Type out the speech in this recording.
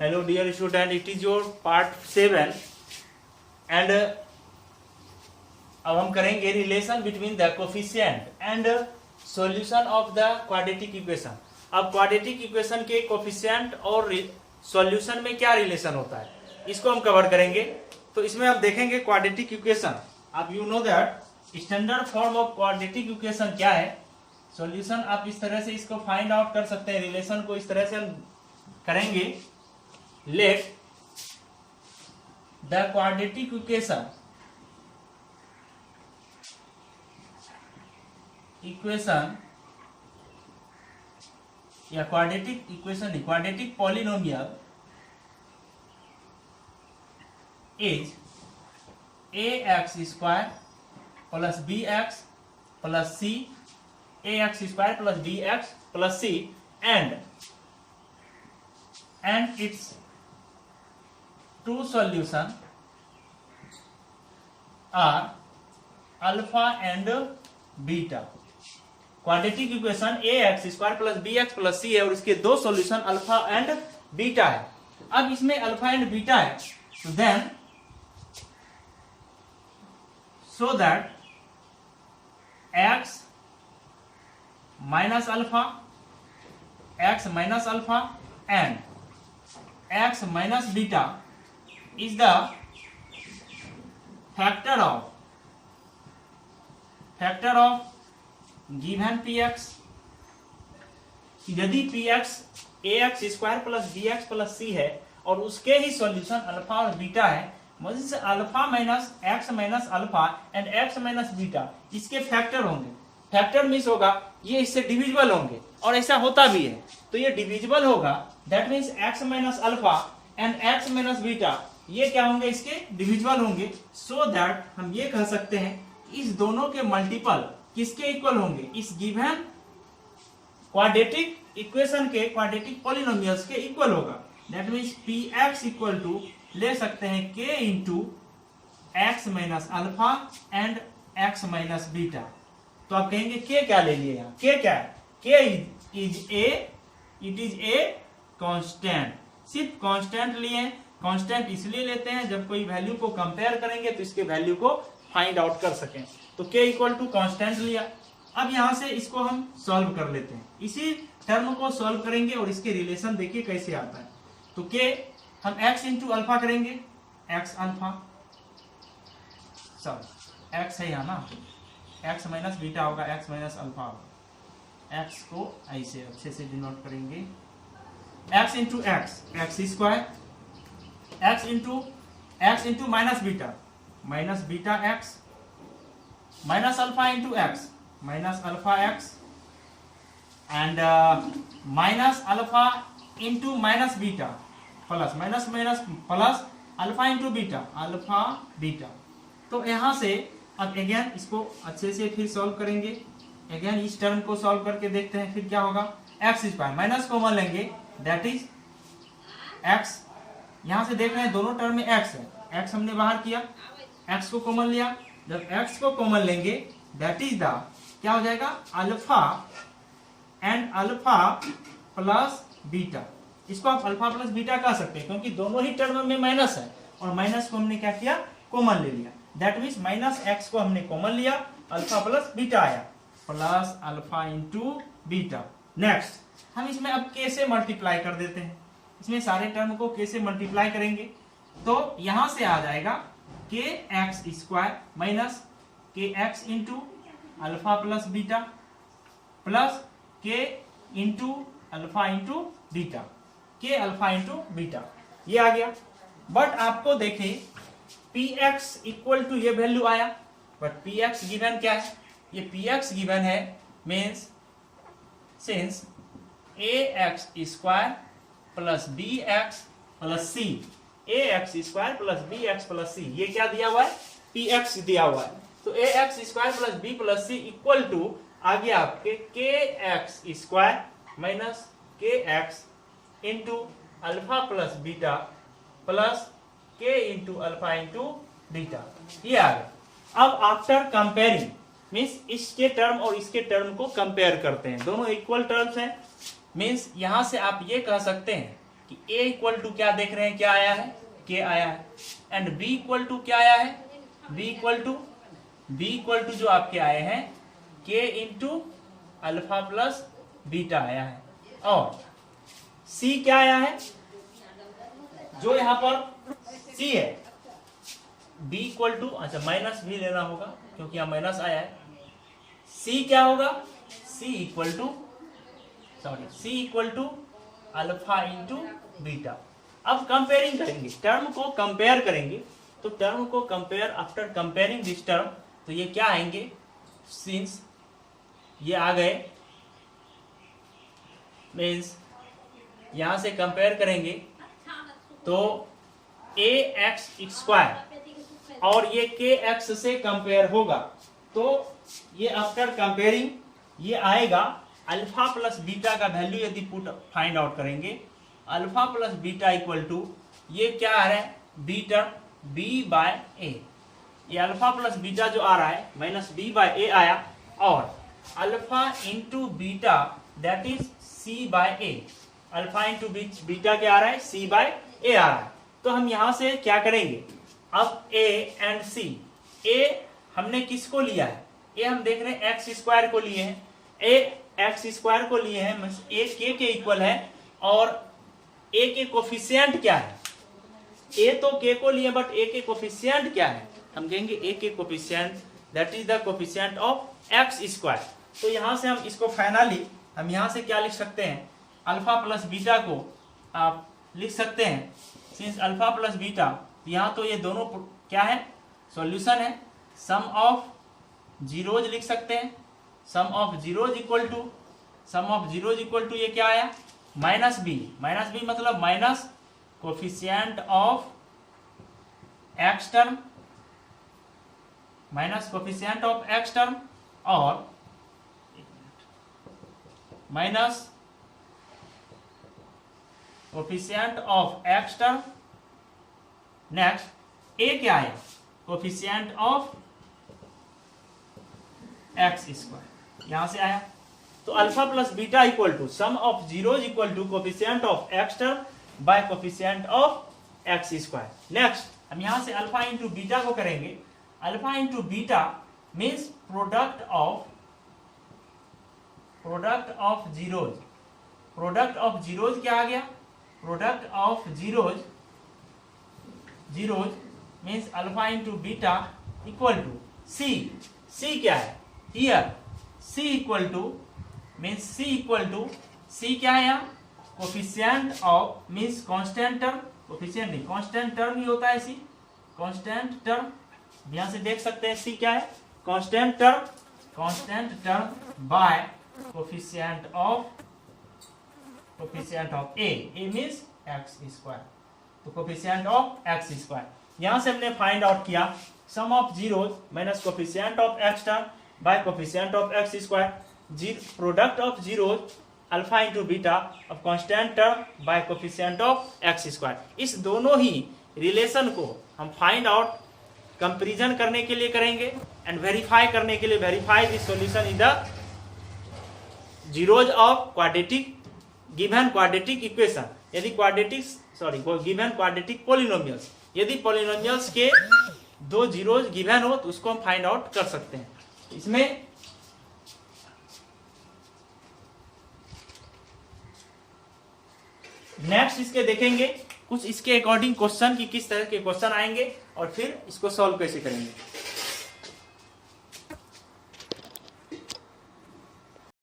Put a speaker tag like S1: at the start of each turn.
S1: Hello dear student, it is your part 7 and अब हम करेंगे relation between the coefficient and solution of the quadratic equation. अब quadratic equation के coefficient और solution में क्या रिलेशन होता है, इसको हम कवर करेंगे। तो इसमें आप देखेंगे क्वाड्रेटिक इक्वेशन, आप you know that standard form of quadratic equation क्या है। सॉल्यूशन आप इस तरह से इसको फाइंड आउट कर सकते हैं, रिलेशन को इस तरह से हम करेंगे। लेट द क्वाड्रेटिक इक्वेशन या quadratic polynomial is ax square plus bx plus c, ax square plus bx plus c and its two solution are alpha and beta। Quadratic equation ax square plus bx plus c है और इसके दो solution alpha and beta है। अब इसमें alpha and beta है, तो then so that x minus alpha and x minus beta is the factor of given px। यदि px ax square plus bx plus c है और उसके ही सॉल्यूशन अल्फा और बीटा है, मतलब से alpha minus x minus alpha and X minus beta इसके factor होंगे। फैक्टर मीन्स होगा ये इससे डिविजिबल होंगे और ऐसा होता भी है, तो ये डिविजिबल होगा, that means x minus alpha and X minus beta ये क्या होंगे, इसके डिविजिबल होंगे। सो दैट हम ये कह सकते हैं इस दोनों के मल्टीपल किसके इक्वल होंगे, इस गिवन क्वाड्रेटिक इक्वेशन के क्वाड्रेटिक पॉलिनोमियल्स के इक्वल होगा। That means P X equal to ले सकते हैं k into X minus alpha and X minus beta. तो आप कहेंगे k क्या ले लिए यहाँ, k क्या है, k it is a constant. सिर्फ कांस्टेंट लिए, कांस्टेंट इसलिए लेते हैं जब कोई वैल्यू को कंपेयर करेंगे तो इसके वैल्यू को फाइंड आउट कर सकें। तो k इक्वल टू कांस्टेंट लिया। अब यहाँ से इसको हम सॉल्व कर लेते हैं, इसी टर्म को सॉल्व करेंगे और इसके रिलेशन देखिए कैसे आता है। तो k हम x इंटू अल्फा करेंगे, x अल्फा सब x है यहाँ ना, x माइनस बीटा होगा, x माइनस अल्फा होगा। x को ऐसे अच्छे से डिनोट करेंगे, x into x square, x into minus beta x minus alpha into x minus alpha x and minus alpha into minus beta plus minus plus alpha into alpha beta. तो यहाँ से अब again इसको अच्छे से फिर solve करेंगे। Again इस टर्म को सॉल्व करके देखते हैं फिर क्या होगा। एक्स स्क्वायर माइनस कॉमन लेंगे, दैट इज एक्स। यहाँ से देख रहे हैं दोनों टर्म में एक्स है, एक्स हमने बाहर किया, एक्स को कॉमन लिया। जब एक्स को कॉमन लेंगे दैट इज द क्या हो जाएगा, alpha and alpha plus beta. इसको आप अल्फा प्लस बीटा कह सकते हैं क्योंकि दोनों ही टर्म में माइनस है और माइनस को हमने क्या किया, कॉमन ले लिया। दैट मीन्स माइनस एक्स को हमने कॉमन लिया, अल्फा प्लस बीटा आया, plus alpha into beta. Next हम इसमें अब k से मल्टीप्लाई कर देते हैं, इसमें सारे टर्म को k से मल्टीप्लाई करेंगे तो यहां से आ जाएगा k x square minus k x into alpha plus beta plus k into alpha into beta, के अल्फा इंटू बीटा ये आ गया। बट आपको देखें px इक्वल टू ये वैल्यू आया, बट px गिवन क्या है, ये px गिवन है means since ax square plus bx plus c, ax square plus bx plus c ये क्या दिया हुआ है, px दिया हुआ है। तो ax square plus b plus c equal to आ गया आपके kx square minus kx into alpha plus beta plus k into alpha into beta ये आ गया। अब आफ्टर कंपेयरिंग मीन्स इसके टर्म और इसके टर्म को कंपेयर करते हैं, दोनों इक्वल टर्म्स हैं। मीन्स यहां से आप ये कह सकते हैं कि a इक्वल टू क्या देख रहे हैं, क्या आया है, k आया है, एंड b इक्वल टू क्या आया है, b इक्वल टू जो आपके आए हैं k into alpha plus beta आया है, और c क्या आया है, जो यहां पर c है, b इक्वल टू, अच्छा माइनस भी लेना होगा क्योंकि यहां माइनस आया है, c क्या होगा, c equal to alpha into beta. अब कंपेयरिंग करेंगे, टर्म को कंपेयर करेंगे, तो टर्म को compare, after comparing this term, तो ये क्या आएंगे, सिंस ये आ गए, मीन्स यहां से कंपेयर करेंगे तो ए एक्स स्क्वायर और ये के एक्स से कंपेयर होगा, तो ये आफ्टर कंपेयरिंग ये आएगा अल्फा प्लस बीटा का वैल्यू यदि पुट फाइंड आउट करेंगे, alpha plus beta equal to ये क्या आ रहा है, B term B by A, ये अल्फा प्लस बीटा जो आ रहा है माइनस बी बाय ए आया, और alpha into beta that is C by A, alpha into beta क्या आ रहा है, सी बाय ए आ रहा है। तो हम यहां से क्या करेंगे, अब ए एंड सी, ए हमने किसको लिया है, ए हम देख रहे हैं एक्स स्क्वायर को लिए हैं, ए एक्स स्क्वायर को लिए हैं, ए के इक्वल है, और ए के कोफिशिएंट क्या है, ए तो के को लिए बट ए के कोफिशिएंट क्या है, हम कहेंगे ए के coefficient that is the coefficient of x square. तो यहां से हम इसको फाइनली हम यहां से क्या लिख सकते हैं, अल्फा प्लस बीटा को आप लिख सकते हैं, सिंस अल्फा प्लस बीटा, यहाँ तो ये दोनों क्या है, सॉल्यूशन है, सम ऑफ जीरोज लिख सकते हैं, sum of zeros equal to ये क्या आया, माइनस बी मतलब minus coefficient of x term, और minus coefficient of x term, next a क्या आया, कोफिशिएंट ऑफ एक्स स्क्वायर, यहां से आया, तो alpha plus beta equal to sum of zeros equal to coefficient of x term by coefficient of x square. Next हम यहां से alpha into beta को करेंगे, alpha into beta means product of zeros क्या आ गया, product of zeros means alpha into beta equal to c क्या है here, c equal to c क्या है यहाँ, coefficient of means constant term, coefficient नहीं कांस्टेंट टर्म ही होता है सी, कांस्टेंट टर्म, यहां से देख सकते हैं सी क्या है, constant term by coefficient of A means X square, तो कोफिशिएंट ऑफ एक्स स्क्वायर। यहां से हमने फाइंड आउट किया sum of zeros minus coefficient of x term by coefficient of x square, product of zeros alpha into beta of constant term by coefficient of x square. इस दोनों ही relation को हम find out comparison करने के लिए करेंगे and verify करने के लिए, verify this solution in the zeros of quadratic given quadratic equation, यदि गिवन क्वाड्रेटिक पॉलिनोमियल्स, यदि पॉलिनोमियल्स के दो जीरोज गिवन हो तो उसको हम फाइंड आउट कर सकते हैं। इसमें नेक्स्ट इसके देखेंगे कुछ इसके अकॉर्डिंग क्वेश्चन की किस तरह के क्वेश्चन आएंगे और फिर इसको सॉल्व कैसे करेंगे।